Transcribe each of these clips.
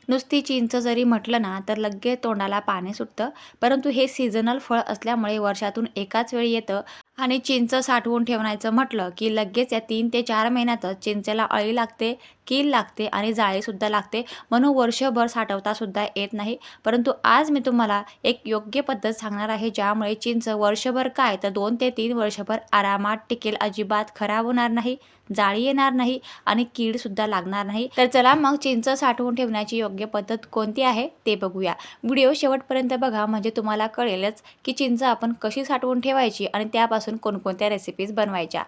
नुसती चिंच जरी म्हटलं ना तर लगेच तोंडाला पाणी सुटतं, परंतु हे सीझनल फळ असल्यामुळे वर्षातून एकाच वेळी येतं आणि चिंच साठवून ठेवण्याचं म्हटलं की लगेच या 3 ते 4 महिन्यातच चिंचेला अळी लागते, कील लागते आणि जाळीसुद्धा लागते, म्हणून वर्षभर साठवतासुद्धा येत नाही. परंतु आज मी तुम्हाला एक योग्य पद्धत सांगणार आहे, ज्यामुळे चिंच वर्षभर काय तर 2 ते 3 वर्षभर आरामात टिकेल, अजिबात खराब होणार नाही, जाळी येणार नाही आणि कीडसुद्धा लागणार नाही. तर चला मग चिंच साठवून ठेवण्याची योग्य पद्धत कोणती आहे ते बघूया. व्हिडिओ शेवटपर्यंत बघा, म्हणजे तुम्हाला कळेलच की चिंच आपण कशी साठवून ठेवायची आणि त्यापासून कोणकोणत्या रेसिपीज बनवायच्या.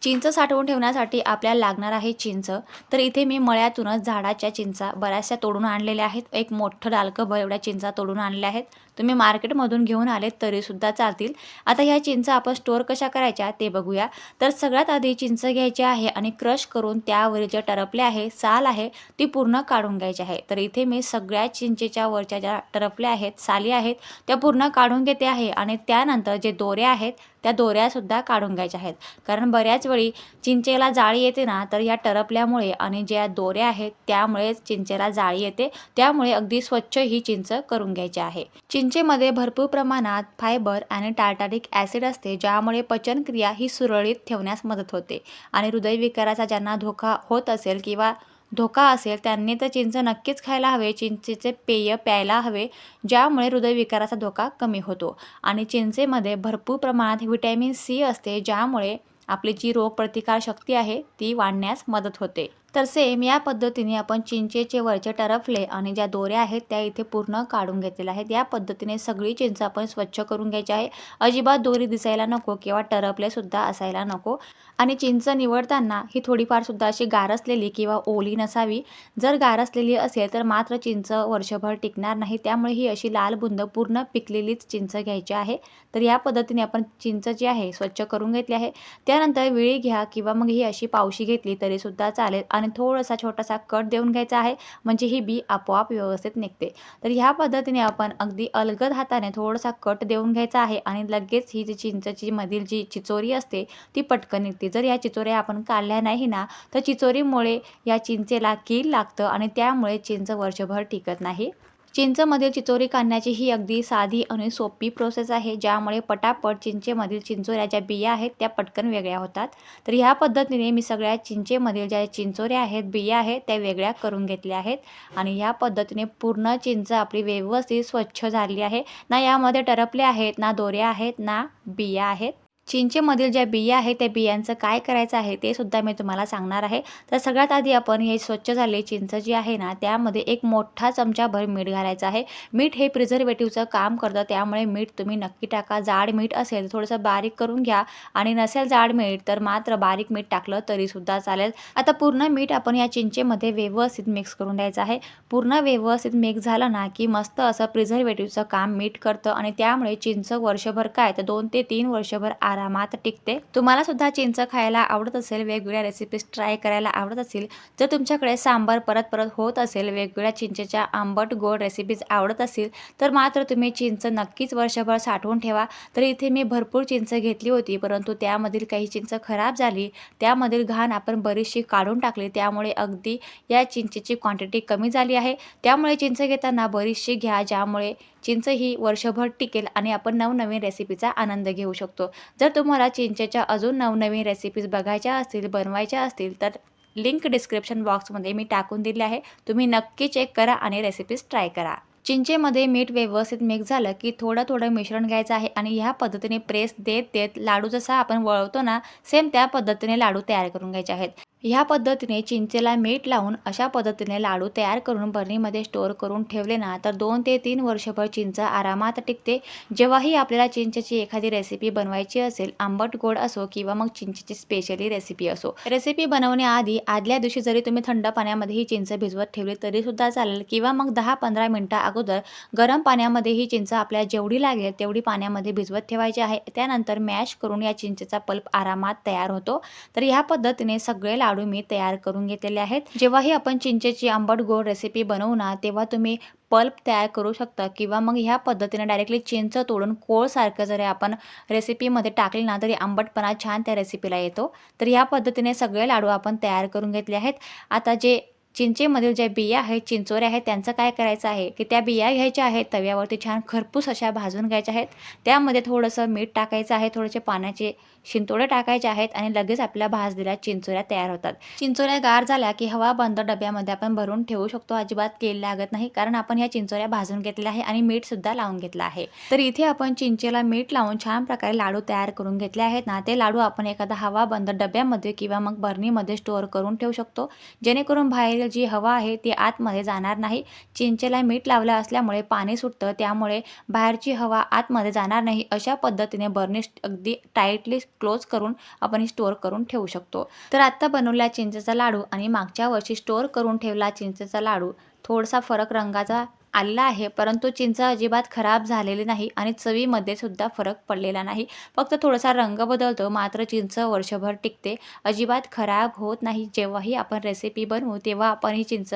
चिंच साठवून ठेवण्यासाठी आपल्याला लागणार आहे चिंच. तर इथे मी मळ्यातूनच झाडाच्या चिंचा बऱ्याचशा तोडून आणलेल्या आहेत. एक मोठं डालकंभर एवढ्या चिंचा तोडून आणल्या आहेत. तुम्ही मार्केटमधून घेऊन आलेत तरीसुद्धा चालतील. आता ह्या चिंचा आपण स्टोअर कशा करायच्या ते बघूया. तर सगळ्यात आधी चिंच घ्यायची आहे आणि क्रश करून त्यावर जे टरपले आहे, साल आहे, ती पूर्ण काढून घ्यायची आहे. तर इथे मी सगळ्या चिंचेच्या वरच्या ज्या टरपल्या आहेत, साली आहेत, त्या पूर्ण काढून घेते आहे आणि त्यानंतर जे दोऱ्या आहेत त्या दोऱ्यासुद्धा काढून घ्यायच्या आहेत. कारण बऱ्याच वेळी चिंचेला जाळी येते ना, तर या टरपल्यामुळे आणि ज्या दोऱ्या आहेत त्यामुळे चिंचेला जाळी येते. त्यामुळे अगदी स्वच्छ ही चिंच करून घ्यायची आहे. चिंचेमध्ये भरपूर प्रमाणात फायबर आणि टार्टारिक ॲसिड असते, ज्यामुळे पचनक्रिया ही सुरळीत ठेवण्यास मदत होते आणि हृदयविकाराचा ज्यांना धोका होत असेल किंवा धोका असेल त्यांनी तर चिंच नक्कीच खायला हवे. चिंचेचे पेय प्यायला हवे, ज्यामुळे हृदयविकाराचा धोका कमी होतो. आणि चिंचेमध्ये भरपूर प्रमाणात व्हिटॅमिन सी असते, ज्यामुळे आपली जी रोगप्रतिकारशक्ती आहे ती वाढण्यास मदत होते. तर सेम या पद्धतीने आपण चिंचेचे वरचे टरफले आणि ज्या दोऱ्या आहेत त्या इथे पूर्ण काढून घेतलेल्या आहेत. या पद्धतीने सगळी चिंच आपण स्वच्छ करून घ्यायची आहे. अजिबात दोरी दिसायला नको किंवा टरफले सुद्धा असायला नको. आणि चिंच निवडताना ही थोडीफार सुद्धा अशी गारसलेली किंवा ओली नसावी. जर गारसलेली असेल तर मात्र चिंच वर्षभर टिकणार नाही. त्यामुळे ही अशी लाल बुंद पूर्ण पिकलेलीच चिंच घ्यायची आहे. तर या पद्धतीने आपण चिंच जी आहे स्वच्छ करून घेतली आहे. त्यानंतर विळी घ्या किंवा मग ही अशी पावशी घेतली तरीसुद्धा चालेल आणि थोडासा छोटासा कट देऊन घ्यायचा आहे, म्हणजे ही बी आपोआप व्यवस्थित निघते. तर ह्या पद्धतीने आपण अगदी अलगद हाताने थोडासा कट देऊन घ्यायचा आहे आणि लगेच ही जी चिंचची मधील जी चिचोरी असते ती पटकन निघते. जर या चिचोऱ्या आपण काढल्या नाही ना तर चिचोरीमुळे या चिंचेला कीड लागतं आणि त्यामुळे चिंच वर्षभर टिकत नाही. चिंचमधील चिचोरी काढण्याची ही अगदी साधी आणि सोपी प्रोसेस आहे, ज्यामुळे पटापट चिंचेमधील चिंचोऱ्या ज्या बिया आहेत त्या पटकन वेगळ्या होतात. तर ह्या पद्धतीने मी सगळ्या चिंचेमधील ज्या चिंचोऱ्या आहेत, बिया आहेत त्या वेगळ्या करून घेतल्या आहेत. आणि ह्या पद्धतीने पूर्ण चिंच आपली व्यवस्थित स्वच्छ झाली आहे. ना यामध्ये टरपले आहेत, ना दोऱ्या आहेत, ना बिया आहेत. चिंचेमधील ज्या बिया आहेत त्या बियांचं काय करायचं आहे ते सुद्धा मी तुम्हाला सांगणार आहे. तर सगळ्यात आधी आपण हे स्वच्छ झालेली चिंच जी आहे ना त्यामध्ये एक मोठा चमचाभर मीठ घालायचं आहे. मीठ हे प्रिझर्वेटिव्हचं काम करतं, त्यामुळे मीठ तुम्ही नक्की टाका. जाड मीठ असेल थोडंसं बारीक करून घ्या आणि नसेल जाड मीठ तर मात्र बारीक मीठ टाकलं तरीसुद्धा चालेल. आता पूर्ण मीठ आपण या चिंचेमध्ये व्यवस्थित मिक्स करून द्यायचं आहे. पूर्ण व्यवस्थित मिक्स झालं ना की मस्त असं प्रिझर्वेटिव्हचं काम मीठ करतं आणि त्यामुळे चिंच वर्षभर काय तर 2 ते 3 वर्षभर आरामात टिकते. तुम्हाला सुद्धा चिंच खायला आवडत असेल, वेगवेगळ्या रेसिपीज ट्राय करायला आवडत असतील, जर तुमच्याकडे सांबार परत परत होत असेल, वेगवेगळ्या चिंचेच्या आंबट गोड रेसिपीज आवडत असतील, तर मात्र तुम्ही चिंच नक्कीच वर्षभर साठवून ठेवा. तर इथे मी भरपूर चिंच घेतली होती, परंतु त्यामधील काही चिंच खराब झाली, त्यामधील घाण आपण बरीचशी काढून टाकली, त्यामुळे अगदी या चिंचेची क्वांटिटी कमी झाली आहे. त्यामुळे चिंच घेताना बरीचशी घ्या, ज्यामुळे चिंच ही वर्षभर टिकेल आणि आपण नवनवीन रेसिपीचा आनंद घेऊ शकतो. जर तुम्हाला चिंचेच्या अजून नवनवीन रेसिपीज बघायच्या असतील, बनवायच्या असतील, तर लिंक डिस्क्रिप्शन बॉक्समध्ये मी टाकून दिली आहे. तुम्ही नक्की चेक करा आणि रेसिपीज ट्राय करा. चिंचेमध्ये मीठ व्यवस्थित मिक्स झालं की थोडं थोडं मिश्रण घ्यायचं आहे आणि ह्या पद्धतीने प्रेस देत देत लाडू जसा आपण वळवतो ना, सेम त्या पद्धतीने लाडू तयार करून घ्यायचे आहेत. ह्या पद्धतीने चिंचेला मीठ लावून अशा पद्धतीने लाडू तयार करून बरणीमध्ये स्टोअर करून ठेवले ना तर 2 ते 3 वर्षभर चिंच आरामात टिकते. जेव्हाही आपल्याला चिंचेची एखादी रेसिपी बनवायची असेल, आंबट गोड असो किंवा मग चिंचेची स्पेशली रेसिपी असो, रेसिपी बनवण्याआधी आदल्या दिवशी जरी तुम्ही थंड पाण्यामध्ये ही चिंच भिजवत ठेवली तरीसुद्धा चालेल किंवा मग 10-15 मिनटं अगोदर गरम पाण्यामध्ये ही चिंच आपल्याला जेवढी लागेल तेवढी पाण्यामध्ये भिजवत ठेवायची आहे. त्यानंतर मॅश करून या चिंचेचा पल्प आरामात तयार होतो. तर ह्या पद्धतीने सगळे लाडू मी तयार करून घेतलेले आहेत. जेव्हाही आपण चिंचेची आंबट गोड रेसिपी बनवू ना तेव्हा तुम्ही पल्प तयार करू शकता किंवा मग ह्या पद्धतीने डायरेक्टली चिंच तोडून कोळसारखं जरी आपण रेसिपीमध्ये टाकले ना तरी आंबटपणा छान त्या रेसिपीला येतो. तर ह्या पद्धतीने सगळे लाडू आपण तयार करून घेतले आहेत. आता जे चिंचेमधील ज्या बिया आहेत, चिंचोऱ्या आहेत, त्यांचं काय करायचं आहे की त्या बिया घ्यायच्या आहेत, तव्यावरती छान खरपूस अशा भाजून घ्यायच्या आहेत. त्यामध्ये थोडंसं मीठ टाकायचं आहे, थोडेसे पाण्याचे शिंतोडे टाकायचे आहेत आणि लगेच आपल्या भाजलेल्या चिंचोऱ्या तयार होतात. चिंचोऱ्या गार झाल्या की हवा बंद डब्यामध्ये आपण भरून ठेवू शकतो. अजिबात तेल लागत नाही, कारण आपण ह्या चिंचोऱ्या भाजून घेतलेल्या आहे आणि मीठसुद्धा लावून घेतलं आहे. तर इथे आपण चिंचेला मीठ लावून छान प्रकारे लाडू तयार करून घेतले आहेत ना, ते लाडू आपण एखादा हवा बंद डब्यामध्ये किंवा मग बरणीमध्ये स्टोअर करून ठेवू शकतो, जेणेकरून बाहेरील जी हवा आहे ती आतमध्ये जाणार नाही. चिंचेला मीठ लावलं असल्यामुळे पाणी सुटतं, त्यामुळे बाहेरची हवा आतमध्ये जाणार नाही. अशा पद्धतीने बरणी अगदी टाईटली क्लोज करून आपण स्टोअर करून ठेवू शकतो. तर आत्ता बनवलेला चिंचेचा लाडू आणि मागच्या वर्षी स्टोअर करून ठेवला चिंचेचा लाडू थोडासा फरक रंगाचा आलेला आहे, परंतु चिंच अजिबात खराब झालेली नाही आणि चवीमध्ये सुद्धा फरक पडलेला नाही. फक्त थोडासा रंग बदलतो, मात्र चिंच वर्षभर टिकते, अजिबात खराब होत नाही. जेव्हाही आपण रेसिपी बनवू तेव्हा आपण ही चिंच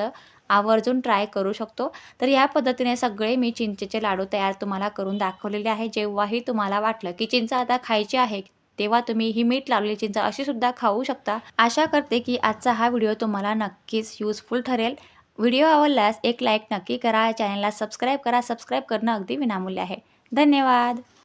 आवर्जून ट्राय करू शकतो. तर या पद्धतीने सगळे मी चिंचेचे लाडू तयार तुम्हाला करून दाखवलेले आहे. जेव्हाही तुम्हाला वाटलं की चिंच आता खायची आहे, तेव्हा तुम्ही ही मीठ लावलेली चिंच अशी सुद्धा खाऊ शकता. आशा करते की आजचा हा व्हिडिओ तुम्हाला नक्कीच युजफुल ठरेल. व्हिडिओ आवडल्यास एक लाईक नक्की करा. चॅनलला सबस्क्राईब करा. सबस्क्राईब करणं अगदी विनामूल्य आहे. धन्यवाद.